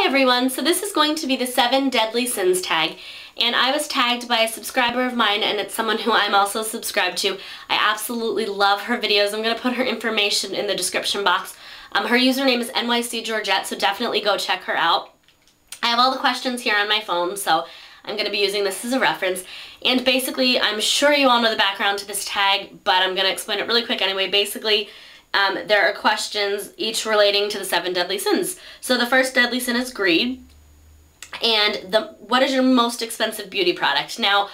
everyone, so this is going to be the 7 deadly sins tag, and I was tagged by a subscriber of mine, and it's someone who I'm also subscribed to. I absolutely love her videos. I'm going to put her information in the description box. Her username is NYC Georgette, so definitely go check her out. I have all the questions here on my phone, so I'm going to be using this as a reference. And basically, I'm sure you all know the background to this tag, but I'm going to explain it really quick anyway. Basically, there are questions each relating to the 7 deadly sins. So the first deadly sin is greed. And what is your most expensive beauty product? Now,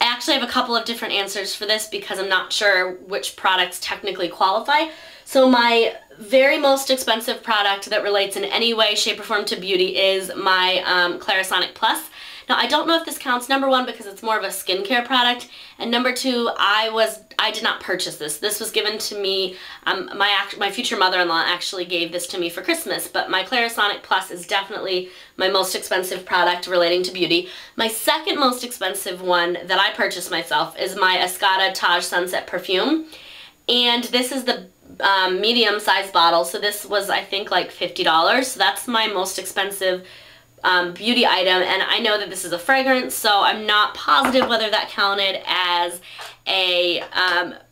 I actually have a couple of different answers for this because I'm not sure which products technically qualify. So my very most expensive product that relates in any way, shape, or form to beauty is my Clarisonic Plus. Now, I don't know if this counts, number one, because it's more of a skincare product, and number two, I did not purchase this. This was given to me, my future mother-in-law actually gave this to me for Christmas, but my Clarisonic Plus is definitely my most expensive product relating to beauty. My second most expensive one that I purchased myself is my Escada Taj Sunset perfume, and this is the medium-sized bottle, so this was, I think, like $50, so that's my most expensive beauty item, and I know that this is a fragrance, so I'm not positive whether that counted as a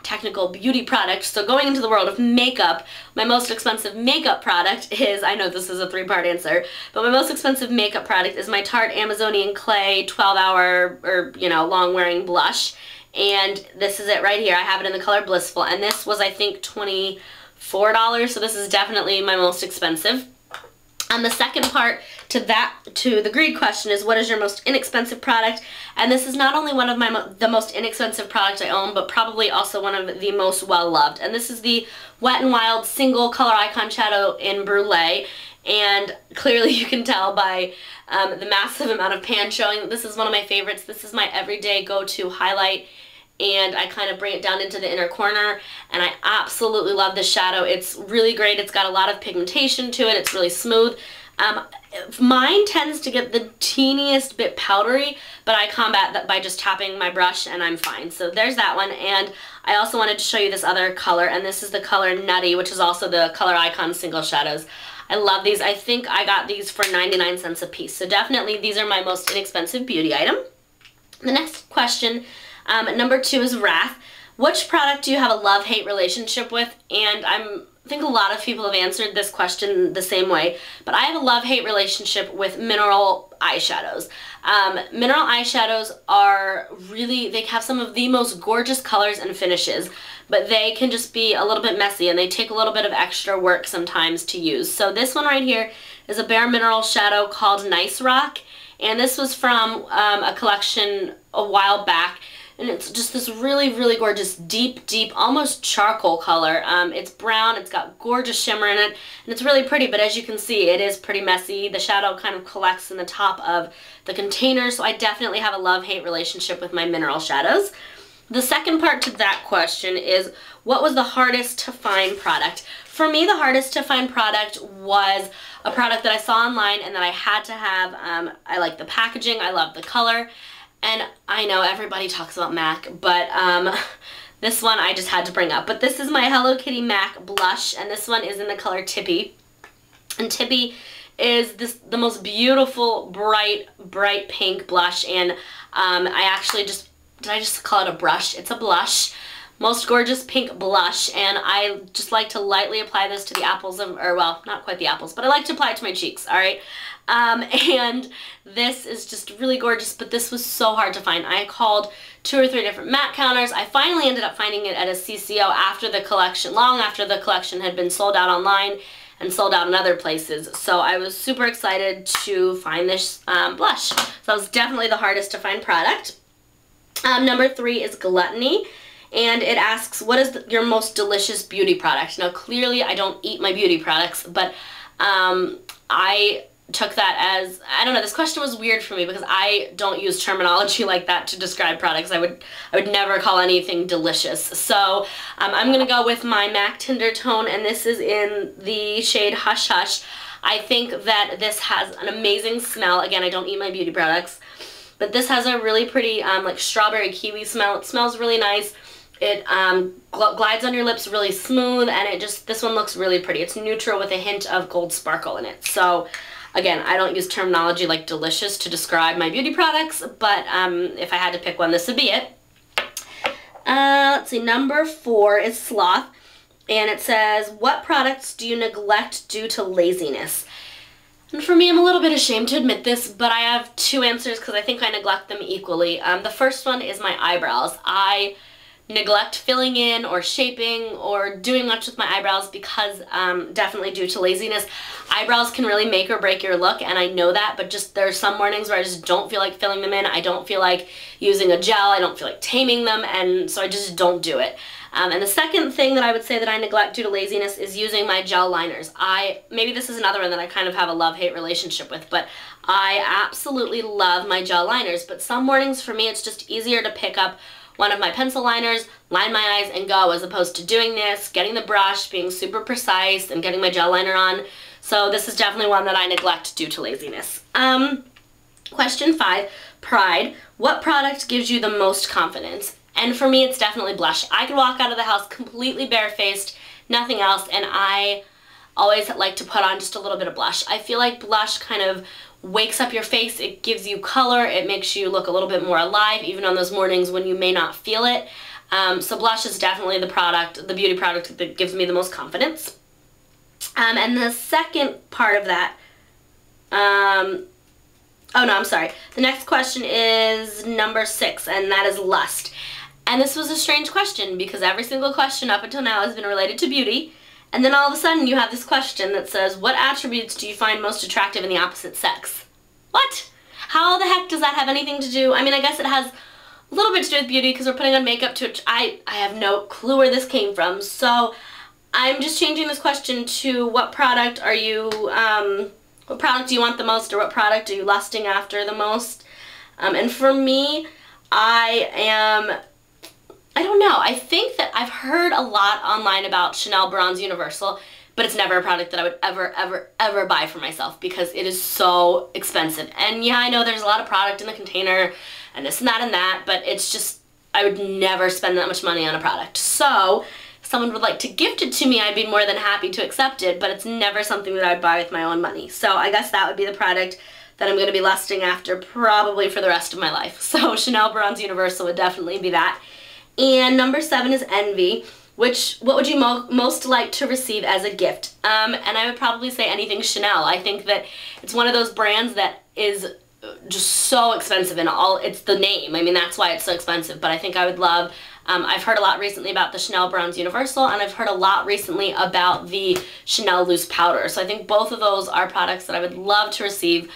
technical beauty product. So going into the world of makeup, my most expensive makeup product is, I know this is a 3-part answer, but my most expensive makeup product is my Tarte Amazonian Clay 12-hour or, you know, long-wearing blush, and this is it right here. I have it in the color Blissful, and this was, I think, $24, so this is definitely my most expensive. And the second part to the greed question is, what is your most inexpensive product? And this is not only one of the most inexpensive products I own, but probably also one of the most well-loved. And this is the Wet n Wild Single Color Icon Shadow in Brulee. And clearly you can tell by the massive amount of pan showing that this is one of my favorites. This is my everyday go-to highlight, and I kind of bring it down into the inner corner, and I absolutely love this shadow. It's really great. It's got a lot of pigmentation to it. It's really smooth. Mine tends to get the teeniest bit powdery, but I combat that by just tapping my brush and I'm fine. So there's that one, and I also wanted to show you this other color, and this is the color Nutty, which is also the Color Icon Single Shadows. I love these. I think I got these for 99 cents a piece. So definitely these are my most inexpensive beauty item. The next question, number 2, is wrath. Which product do you have a love-hate relationship with? And I think a lot of people have answered this question the same way, but I have a love-hate relationship with mineral eyeshadows. Mineral eyeshadows are really, they have some of the most gorgeous colors and finishes, but they can just be a little bit messy, and they take a little bit of extra work sometimes to use. So this one right here is a Bare Mineral shadow called Nice Rock, and this was from a collection a while back. And it's just this really, really gorgeous, deep, almost charcoal color. It's brown, it's got gorgeous shimmer in it, and it's really pretty, but as you can see, it is pretty messy. The shadow kind of collects in the top of the container, so I definitely have a love-hate relationship with my mineral shadows. The second part to that question is, what was the hardest to find product? For me, the hardest to find product was a product that I saw online and that I had to have. I like the packaging, I love the color. And I know everybody talks about MAC, but this one I just had to bring up. But this is my Hello Kitty MAC blush, and this one is in the color Tippy. And Tippy is the most beautiful, bright pink blush. And I actually did I just call it a brush? It's a blush. Most gorgeous pink blush, and I just like to lightly apply this to the apples of, or well, not quite the apples, but I like to apply it to my cheeks, alright? And this is just really gorgeous, but this was so hard to find. I called 2 or 3 different MAC counters. I finally ended up finding it at a CCO after the collection, long after the collection had been sold out online and sold out in other places. So I was super excited to find this blush. So that was definitely the hardest to find product. Number 3 is Gluttony. And it asks, what is your most delicious beauty product? Now, clearly, I don't eat my beauty products, but I took that as, I don't know, this question was weird for me because I don't use terminology like that to describe products. I would never call anything delicious. So I'm going to go with my MAC Tinder Tone, and this is in the shade Hush Hush. I think that this has an amazing smell. Again, I don't eat my beauty products, but this has a really pretty like strawberry kiwi smell. It smells really nice. It glides on your lips really smooth, and this one looks really pretty. It's neutral with a hint of gold sparkle in it. So Again, I don't use terminology like delicious to describe my beauty products, but if I had to pick one, this would be it. Let's see, number 4 is Sloth, and it says, what products do you neglect due to laziness? And for me, I'm a little bit ashamed to admit this, but I have 2 answers because I think I neglect them equally. The first one is my eyebrows. I neglect filling in or shaping or doing much with my eyebrows because definitely due to laziness. Eyebrows can really make or break your look, and I know that, but just there's some mornings where I just don't feel like filling them in. I don't feel like using a gel. I don't feel like taming them, and so I just don't do it. And the second thing that I would say that I neglect due to laziness is using my gel liners. Maybe this is another one that I kind of have a love-hate relationship with, but I absolutely love my gel liners, but some mornings for me it's just easier to pick up one of my pencil liners, line my eyes, and go, as opposed to doing this, getting the brush, being super precise, and getting my gel liner on. So this is definitely one that I neglect due to laziness. Question 5, pride. What product gives you the most confidence? And for me, it's definitely blush. I could walk out of the house completely barefaced, nothing else, and I always like to put on just a little bit of blush. I feel like blush kind of wakes up your face, it gives you color, it makes you look a little bit more alive, even on those mornings when you may not feel it. So blush is definitely the beauty product that gives me the most confidence. And the second part of that, oh no, I'm sorry. The next question is number 6, and that is lust. And this was a strange question because every single question up until now has been related to beauty. And then all of a sudden you have this question that says, what attributes do you find most attractive in the opposite sex? What? How the heck does that have anything to do? I mean, I guess it has a little bit to do with beauty because we're putting on makeup to which I have no clue where this came from. So I'm just changing this question to what product do you want the most, or what product are you lusting after the most? And for me, I don't know. I think that I've heard a lot online about Chanel Bronze Universal, but it's never a product that I would ever buy for myself because it is so expensive. And yeah, I know there's a lot of product in the container and this and that, but it's just, I would never spend that much money on a product. So if someone would like to gift it to me, I'd be more than happy to accept it, but it's never something that I'd buy with my own money. So I guess that would be the product that I'm going to be lusting after probably for the rest of my life. So Chanel Bronze Universal would definitely be that. And number 7 is envy, what would you most like to receive as a gift? And I would probably say anything Chanel. I think that it's one of those brands that is just so expensive, and it's the name. I mean, that's why it's so expensive, but I think I would love, I've heard a lot recently about the Chanel Bronze Universal, and I've heard a lot recently about the Chanel Loose Powder. So I think both of those are products that I would love to receive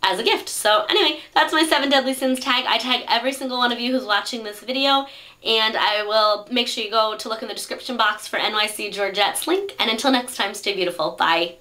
as a gift. So anyway, that's my 7 Deadly Sins tag. I tag every single one of you who's watching this video, and I will make sure you go to look in the description box for NYC Georgette's link. And until next time, stay beautiful. Bye.